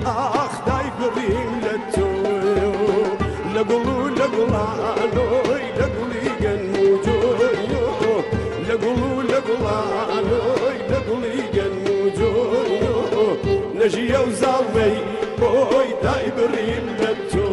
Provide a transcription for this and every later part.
آخ دای بریم لتو لگلو لگلانوی لگلی گنجویو لگلو لگلانوی لگلی گنجویو نجیو زاوی بوی دای بریم لتو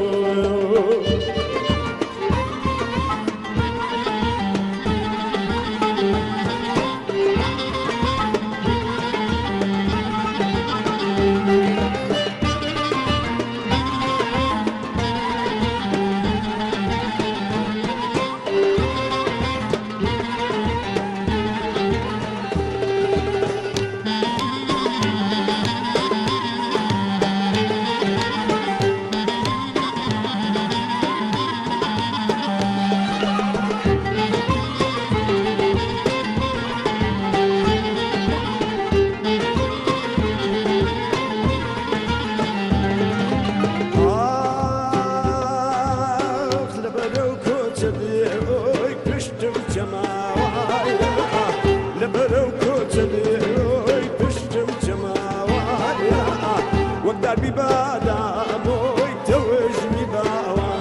دربي بادا موي توجني باوا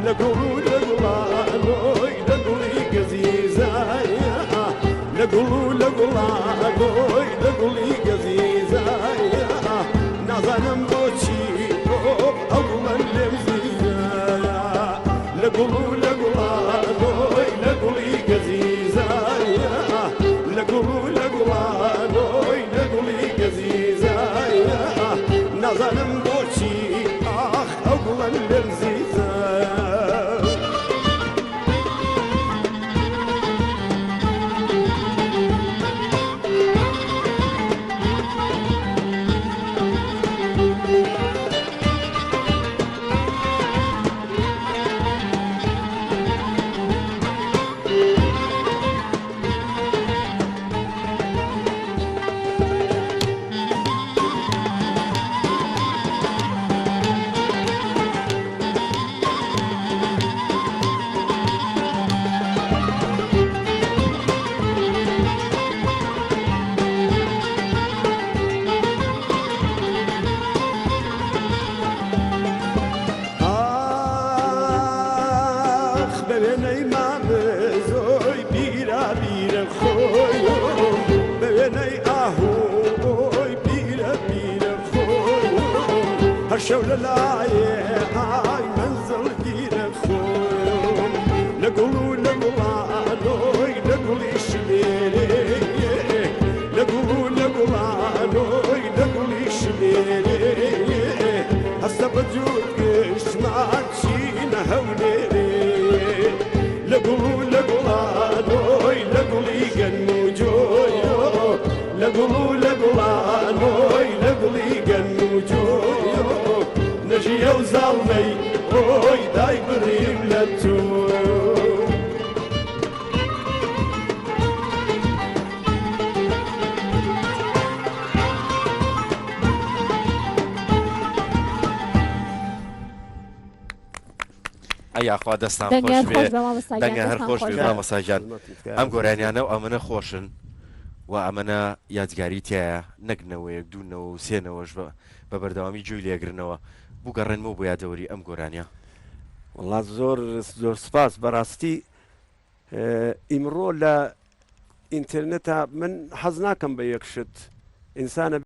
لقولوا لقلا موي لقولي قزيزة لقولوا لقلا موي لقولي قزيزة نظام بوشي أولا لمزيزة لقولوا لقلا موي لقولي قزيزة لقولوا لقلا موي لقولي قزيزة نظرم بوشي أولا لمزيزة ببینی مامزوی بیرا بیرا خویم ببینی آهوی بیرا بیرا خویم هر شو للایه آی منزل گیرا خویم لگلو لگلانوی لگلی شمیری لگلو لگلانوی لگلی شمیری هستا بجود گشمان چین هونیری لقولوا لقلانوي لقلي قنوجويو لقولوا لقلانوي لقلي قنوجويو نجي وزالمي اوي داي بريم لتو ئەیا خوا دەستان دەنگە هەر خۆش بێ مامەساجان ئەم گۆرانیانە و ئەمەنە خۆشن و ئەمەنە یادگاری تایە نەکنەوەیەک دوونەوە و سێنەوەش بە بەردەوامی جوی لێگرنەوە بگەڕێنمەوە بۆ یادەوەری ئەم گۆرانیە وڵات زۆر سپاس بەڕاستی ئیمڕۆ لە ئینترنێتە من حەز ناکەم بە یەکشت ئینسانە